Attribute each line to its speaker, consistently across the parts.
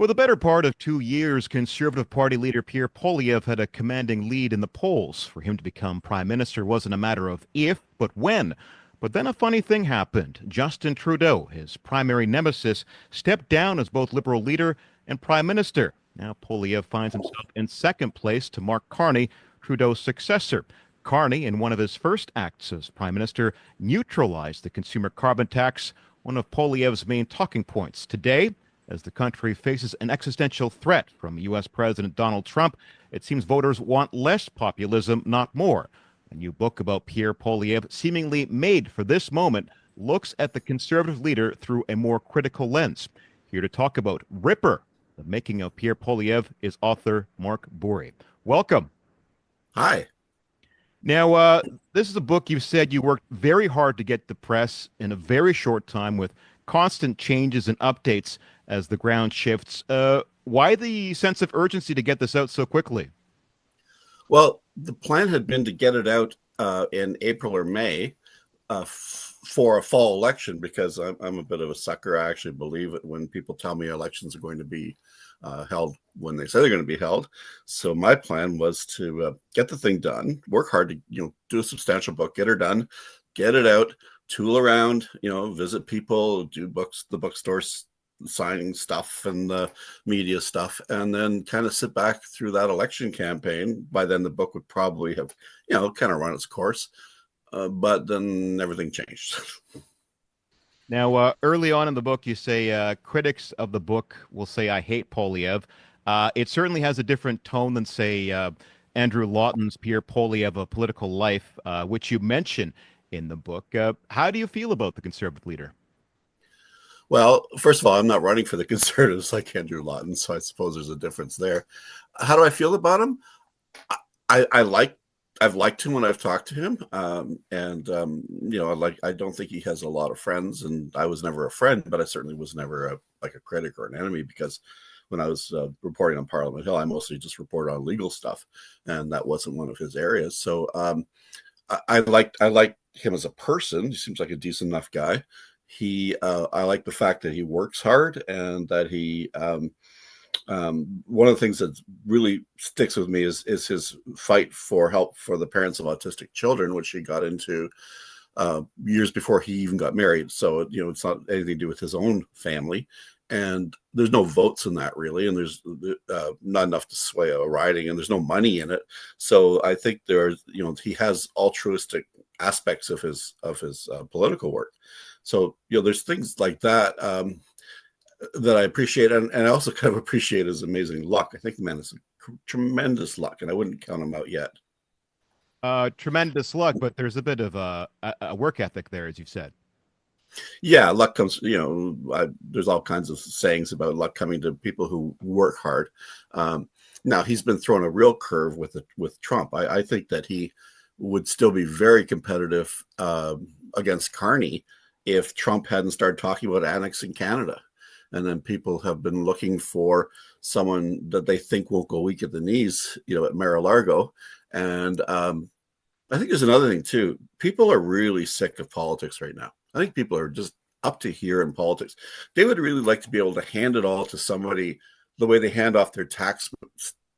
Speaker 1: For the better part of 2 years, Conservative Party leader Pierre Poilievre had a commanding lead in the polls. For him to become prime minister wasn't a matter of if, but when. But then a funny thing happened. Justin Trudeau, his primary nemesis, stepped down as both Liberal leader and prime minister. Now Poilievre finds himself in second place to Mark Carney, Trudeau's successor. Carney, in one of his first acts as prime minister, neutralized the consumer carbon tax, one of Poilievre's main talking points. Today, as the country faces an existential threat from U.S. President Donald Trump, it seems voters want less populism, not more. A new book about Pierre Poilievre, seemingly made for this moment, looks at the conservative leader through a more critical lens. Here to talk about Ripper, the making of Pierre Poilievre, is author Mark Bourrie. Welcome.
Speaker 2: Hi.
Speaker 1: Now, this is a book you've said you worked very hard to get to press in a very short time with constant changes and updates as the ground shifts. Why the sense of urgency to get this out so quickly?
Speaker 2: Well, the plan had been to get it out in April or May for a fall election because I'm a bit of a sucker. I actually believe it when people tell me elections are going to be held when they say they're going to be held. So my plan was to get the thing done, work hard to do a substantial book, get her done, get it out, tool around, visit people, do the bookstores, signing stuff and the media stuff, and then kind of sit back through that election campaign. By then the book would probably have kind of run its course, but then everything changed.
Speaker 1: Now, early on in the book, you say critics of the book will say, I hate Poilievre. It certainly has a different tone than, say, Andrew Lawton's Pierre Poilievre, A Political Life, which you mention in the book. How do you feel about the conservative leader?
Speaker 2: Well, first of all, I'm not running for the Conservatives like Andrew Lawton, so I suppose there's a difference there. How do I feel about him? I've liked him when I've talked to him, I don't think he has a lot of friends, and I was never a friend, but I certainly was never a critic or an enemy, because when I was reporting on Parliament Hill, I mostly just reported on legal stuff, and that wasn't one of his areas. So I like him as a person. He seems like a decent enough guy. I like the fact that he works hard, and that he one of the things that really sticks with me is his fight for help for the parents of autistic children, which he got into years before he even got married. So it's not anything to do with his own family, and there's no votes in that really, and there's not enough to sway a riding, and there's no money in it. So I think he has altruistic aspects of his political work. So there's things like that that I appreciate, and I also kind of appreciate his amazing luck. I think the man has tremendous luck, and I wouldn't count him out yet.
Speaker 1: Tremendous luck, but there's a bit of a work ethic there, as you've said.
Speaker 2: Yeah, luck comes. There's all kinds of sayings about luck coming to people who work hard. Now he's been thrown a real curve with Trump. I think that he would still be very competitive against Carney if Trump hadn't started talking about annexing Canada. And then people have been looking for someone that they think won't go weak at the knees, at Mar-a-Lago. And I think there's another thing too. People are really sick of politics right now. I think people are just up to here in politics. They would really like to be able to hand it all to somebody the way they hand off their tax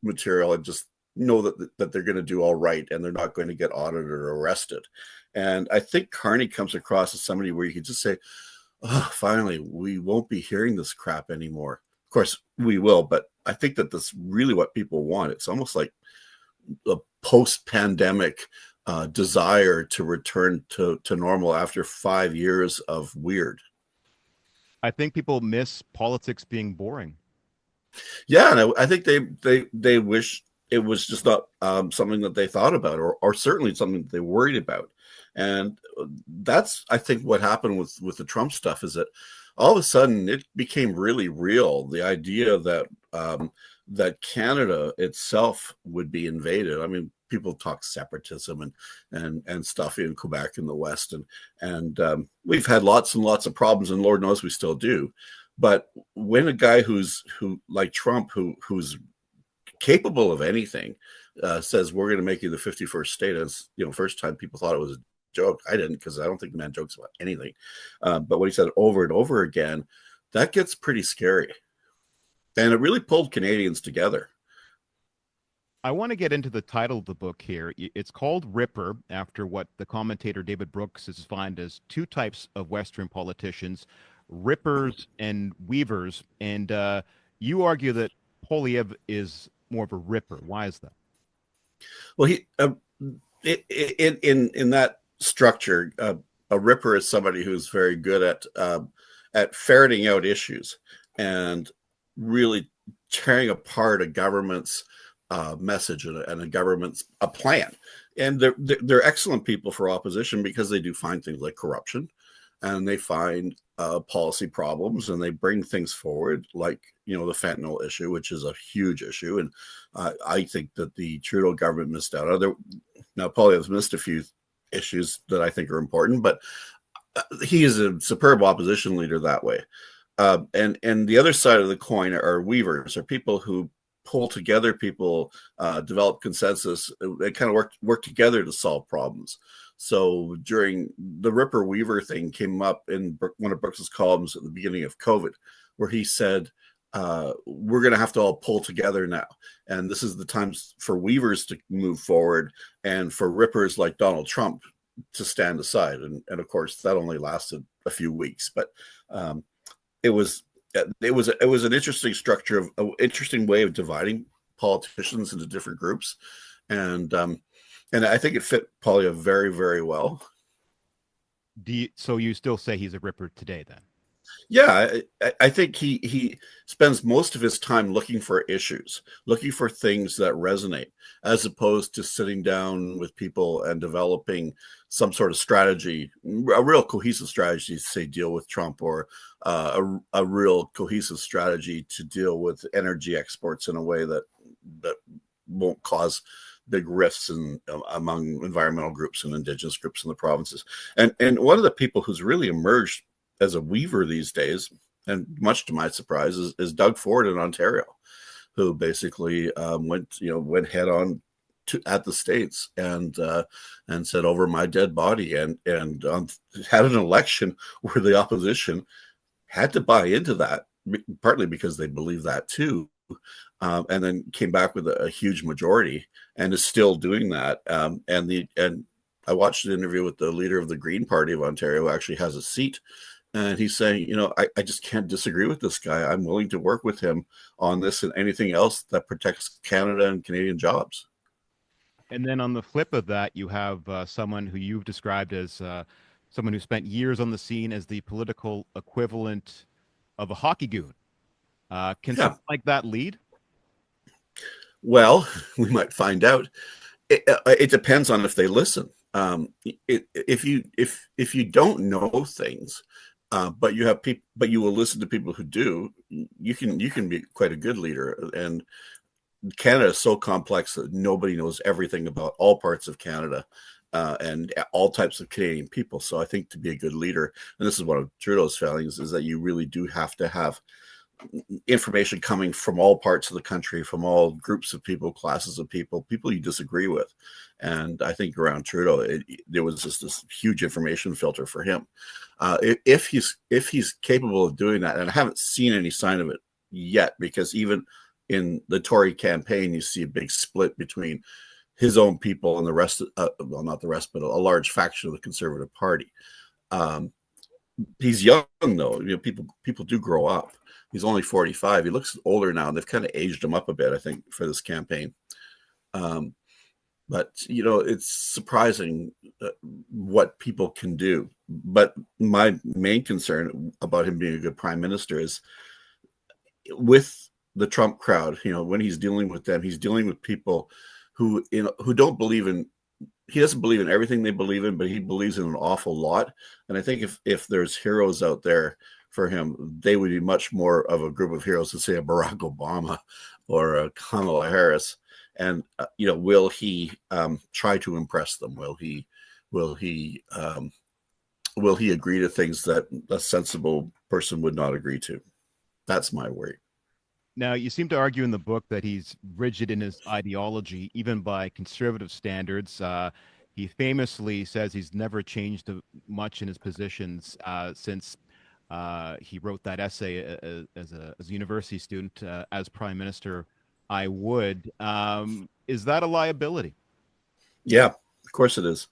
Speaker 2: material, and just know that they're going to do all right, and they're not going to get audited or arrested. And I think Carney comes across as somebody where you could just say, oh, finally, we won't be hearing this crap anymore. Of course, we will, but I think that that's really what people want. It's almost like a post-pandemic desire to return to normal after 5 years of weird.
Speaker 1: I think people miss politics being boring.
Speaker 2: Yeah, and I think they wish it was just not something that they thought about, or certainly something that they worried about. And that's, I think, what happened with the Trump stuff, is that all of a sudden it became really real. The idea that that Canada itself would be invaded. I mean, people talk separatism and stuff in Quebec in the West, and we've had lots and lots of problems, and Lord knows we still do. But when a guy who like Trump, who's capable of anything, says we're going to make you the 51st state, as first time people thought it was a joke. I didn't, because I don't think the man jokes about anything. But when he said it over and over again, that gets pretty scary. And it really pulled Canadians together.
Speaker 1: I want to get into the title of the book here. It's called Ripper, after what the commentator David Brooks has defined as two types of Western politicians, rippers and weavers. And you argue that Poilievre is more of a ripper. Why is that?
Speaker 2: Well, in that structure, a ripper is somebody who's very good at ferreting out issues and really tearing apart a government's message and a government's a plan. And they're excellent people for opposition because they do find things like corruption, and they find policy problems, and they bring things forward like the fentanyl issue, which is a huge issue, and I think that the Trudeau government missed out. Now, Poilievre's missed a few issues that I think are important, but he is a superb opposition leader that way. And the other side of the coin are weavers, are people who pull together people, develop consensus. They kind of work together to solve problems. So during the Ripper Weaver thing came up in one of Brooks's columns at the beginning of COVID, where he said, we're going to have to all pull together now. And this is the time for weavers to move forward and for rippers like Donald Trump to stand aside. And of course, that only lasted a few weeks, but it was an interesting structure of an interesting way of dividing politicians into different groups. And I think it fit Poilievre very, very well.
Speaker 1: So you still say he's a ripper today, then?
Speaker 2: Yeah, I think he spends most of his time looking for issues, looking for things that resonate, as opposed to sitting down with people and developing some sort of strategy, a real cohesive strategy to say deal with Trump, or a real cohesive strategy to deal with energy exports in a way that won't cause big rifts among environmental groups and indigenous groups in the provinces. And one of the people who's really emerged as a weaver these days, and much to my surprise, is Doug Ford in Ontario, who basically went head on at the States and said, over my dead body, and had an election where the opposition had to buy into that, partly because they believe that too, and then came back with a huge majority and is still doing that. And I watched an interview with the leader of the Green Party of Ontario, who actually has a seat. And he's saying, I just can't disagree with this guy. I'm willing to work with him on this and anything else that protects Canada and Canadian jobs.
Speaker 1: And then on the flip of that, you have someone who you've described as someone who spent years on the scene as the political equivalent of a hockey goon. Can
Speaker 2: Yeah.
Speaker 1: something like that lead?
Speaker 2: Well, we might find out. It depends on if they listen. If you don't know things, but you have people, but you will listen to people who do, you can be quite a good leader. And Canada is so complex that nobody knows everything about all parts of Canada, and all types of Canadian people. So I think to be a good leader, and this is one of Trudeau's failings, is that you really do have to have information coming from all parts of the country, from all groups of people, classes of people you disagree with. And I think around Trudeau, there was just this huge information filter for him. If he's capable of doing that, and I haven't seen any sign of it yet, because even in the Tory campaign, you see a big split between his own people and the rest well, not the rest, but a large faction of the Conservative Party. He's young, though. People do grow up. He's only 45. He looks older now. They've kind of aged him up a bit, I think, for this campaign. But it's surprising what people can do. But my main concern about him being a good prime minister is with the Trump crowd. When he's dealing with them, he's dealing with people who don't believe in. He doesn't believe in everything they believe in, but he believes in an awful lot. And I think if there's heroes out there for him, they would be much more of a group of heroes than, say, a Barack Obama or a Kamala Harris. And will he try to impress them? Will he agree to things that a sensible person would not agree to? That's my worry.
Speaker 1: Now, you seem to argue in the book that he's rigid in his ideology, even by conservative standards. He famously says he's never changed much in his positions since He wrote that essay as a university student. As prime minister, I would. Is that a liability?
Speaker 2: Yeah, of course it is.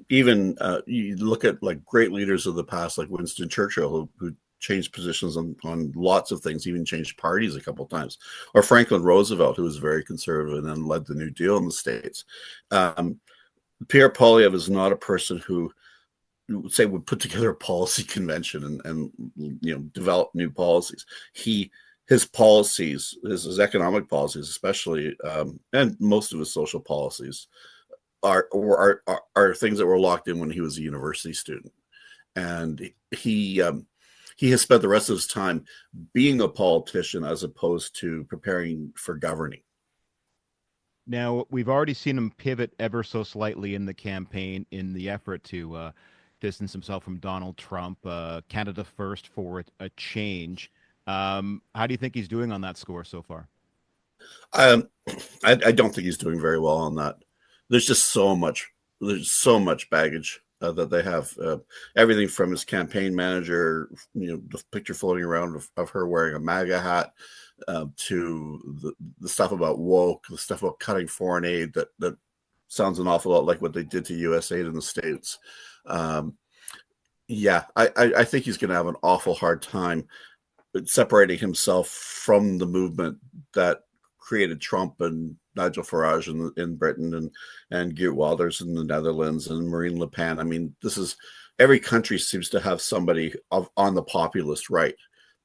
Speaker 2: Even you look at like great leaders of the past, like Winston Churchill, who changed positions on lots of things, even changed parties a couple of times, or Franklin Roosevelt, who was very conservative and then led the New Deal in the States. Um, Pierre Poilievre is not a person who say would put together a policy convention and develop new policies. His policies, his economic policies, especially, and most of his social policies, are things that were locked in when he was a university student, and he has spent the rest of his time being a politician as opposed to preparing for governing.
Speaker 1: Now, we've already seen him pivot ever so slightly in the campaign in the effort to distance himself from Donald Trump, Canada first for a change. How do you think he's doing on that score so far?
Speaker 2: Um, I don't think he's doing very well on that. There's just so much. There's so much baggage that they have. Everything from his campaign manager, the picture floating around of her wearing a MAGA hat, to the stuff about woke, the stuff about cutting foreign aid that sounds an awful lot like what they did to USAID in the States. Um, yeah, I think he's going to have an awful hard time separating himself from the movement that created Trump and Nigel Farage in Britain and Geert Wilders in the Netherlands and Marine Le Pen. I mean, this is every country seems to have somebody on the populist right,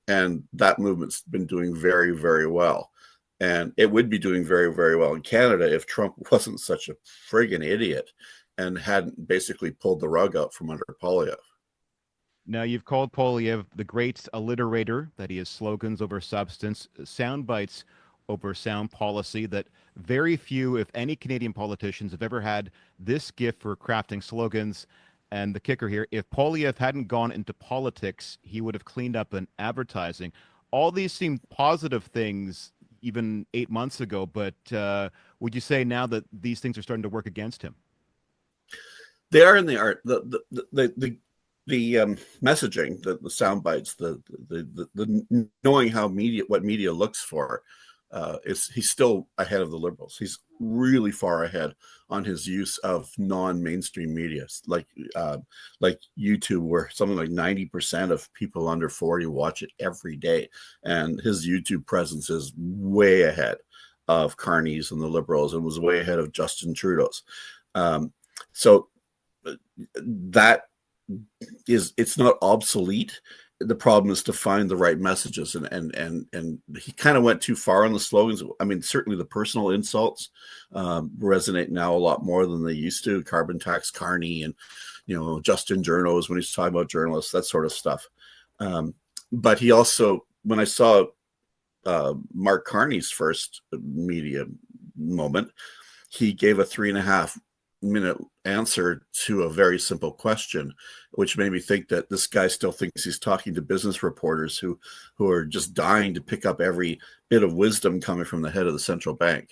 Speaker 2: and that movement's been doing very, very well. And it would be doing very, very well in Canada if Trump wasn't such a friggin' idiot and hadn't basically pulled the rug out from under Poilievre.
Speaker 1: Now, you've called Poilievre the great alliterator, that he has slogans over substance, sound bites over sound policy, that very few, if any, Canadian politicians have ever had this gift for crafting slogans. And the kicker here, if Poilievre hadn't gone into politics, he would have cleaned up in advertising. All these seem positive things even 8 months ago, but would you say now that these things are starting to work against him?
Speaker 2: They are in the art. The messaging, the sound bites, the knowing how what media looks for, he's still ahead of the Liberals. He's really far ahead on his use of non-mainstream media, like YouTube, where something like 90% of people under 40 watch it every day, and his YouTube presence is way ahead of Carney's and the Liberals, and was way ahead of Justin Trudeau's. So that it's not obsolete. The problem is to find the right messages, and he kind of went too far on the slogans. I mean, certainly the personal insults resonate now a lot more than they used to. Carbon tax Carney and Justin Journos when he's talking about journalists, that sort of stuff. But he also, when I saw Mark Carney's first media moment, he gave a 3.5-minute answer to a very simple question, which made me think that this guy still thinks he's talking to business reporters who are just dying to pick up every bit of wisdom coming from the head of the central bank.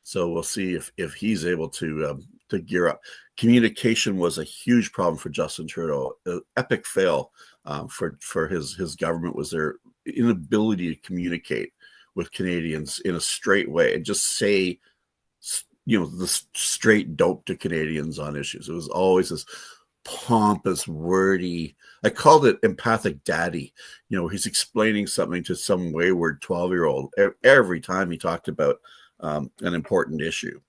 Speaker 2: So we'll see if he's able to gear up. Communication was a huge problem for Justin Trudeau. An epic fail for his government was their inability to communicate with Canadians in a straight way and just say the straight dope to Canadians on issues. It was always this pompous, wordy. I called it empathic daddy. He's explaining something to some wayward 12-year-old every time he talked about an important issue.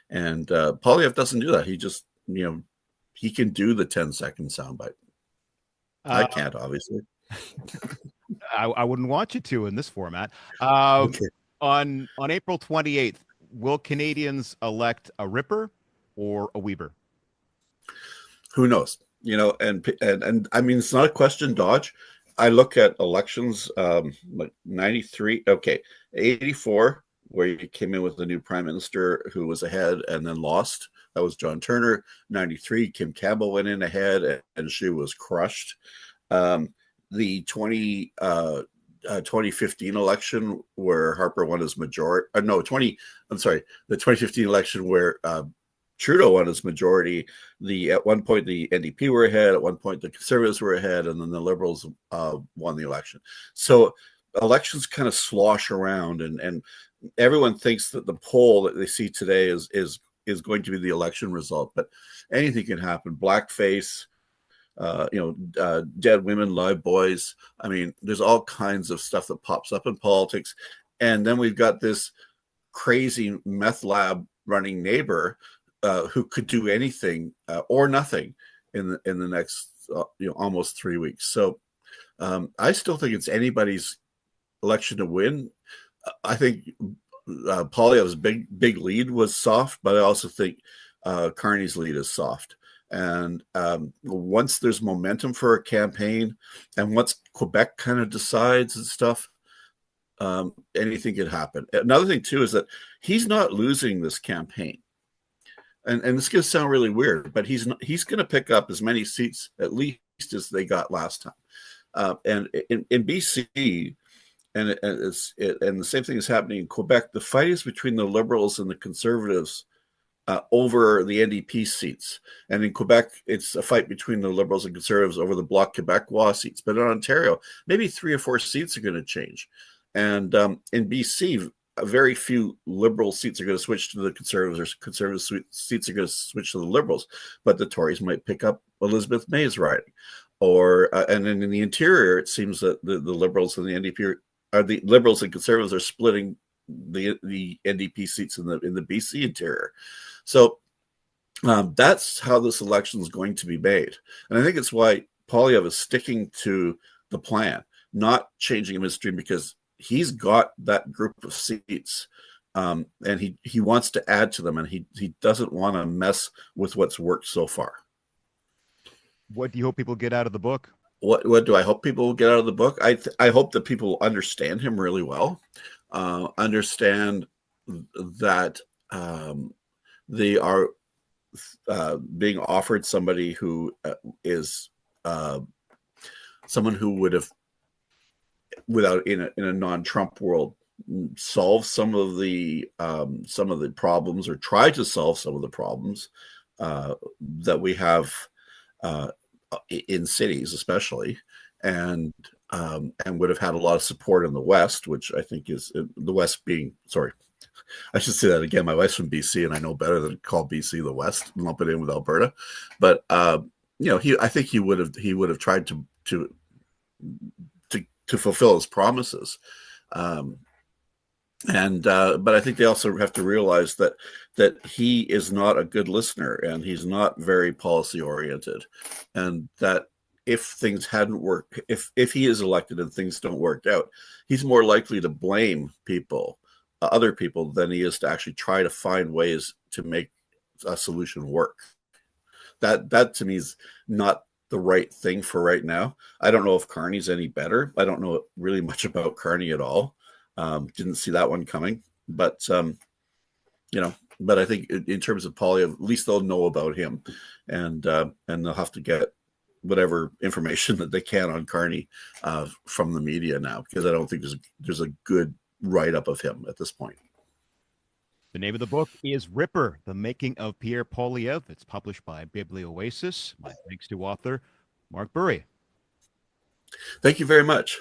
Speaker 2: And Poilievre doesn't do that. He just, he can do the 10-second soundbite. I can't, obviously.
Speaker 1: I wouldn't want you to in this format.
Speaker 2: Okay.
Speaker 1: On April 28th, will Canadians elect a Ripper or a Weaver?
Speaker 2: Who knows? And I mean, it's not a question dodge. I look at elections like 93, 84, where you came in with the new prime minister who was ahead and then lost. That was John Turner. 93, Kim Campbell went in ahead and she was crushed. The 2015 election where Harper won his majority. The 2015 election where Trudeau won his majority. At one point the NDP were ahead. At one point the Conservatives were ahead, and then the Liberals won the election. So elections kind of slosh around, and everyone thinks that the poll that they see today is going to be the election result. But anything can happen. Blackface, dead women, live boys. I mean, there's all kinds of stuff that pops up in politics, and then we've got this crazy meth lab running neighbor who could do anything or nothing in the next almost 3 weeks. So I still think it's anybody's election to win. I think Poilievre's big lead was soft, but I also think Carney's lead is soft. And once there's momentum for a campaign, and once Quebec kind of decides and stuff, anything could happen. Another thing too is that he's not losing this campaign, and this is going to sound really weird, but he's going to pick up as many seats at least as they got last time. And in BC, and the same thing is happening in Quebec. The fight is between the Liberals and the Conservatives over the NDP seats. And in Quebec, it's a fight between the Liberals and Conservatives over the Bloc Québécois seats. But in Ontario, maybe 3 or 4 seats are going to change. And in BC, very few Liberal seats are going to switch to the Conservatives, or Conservative seats are going to switch to the Liberals. But the Tories might pick up Elizabeth May's riding. And then in the interior, it seems that the Liberals and the NDP the Liberals and Conservatives are splitting the NDP seats in the BC interior. So that's how this election is going to be made. And I think it's why Poilievre is sticking to the plan, not changing midstream, because he's got that group of seats, and he wants to add to them, and he doesn't want to mess with what's worked so far.
Speaker 1: What do you hope people get out of the book?
Speaker 2: What do I hope people will get out of the book? I hope that people understand him really well, understand that they are being offered somebody who is someone who would have, without in a non-Trump world, solve some of the problems, or try to solve some of the problems that we have in cities, especially, and would have had a lot of support in the West, which I think is the West being, sorry, I should say that again. My wife's from BC, and I know better than to call BC the West and lump it in with Alberta. But I think he would have tried to fulfill his promises. But I think they also have to realize that he is not a good listener, and he's not very policy oriented, and that if things hadn't worked, if he is elected and things don't work out, he's more likely to blame other people, than he is to actually try to find ways to make a solution work. That to me is not the right thing for right now. I don't know if Carney's any better. I don't know really much about Carney at all. Didn't see that one coming, but but I think in terms of Poilievre, at least they'll know about him, and they'll have to get whatever information that they can on Carney from the media now, because I don't think there's a good write-up of him at this point.
Speaker 1: The name of the book is Ripper, The Making of Pierre Poilievre. It's published by Biblioasis. My thanks to author Mark Bourrie.
Speaker 2: Thank you very much.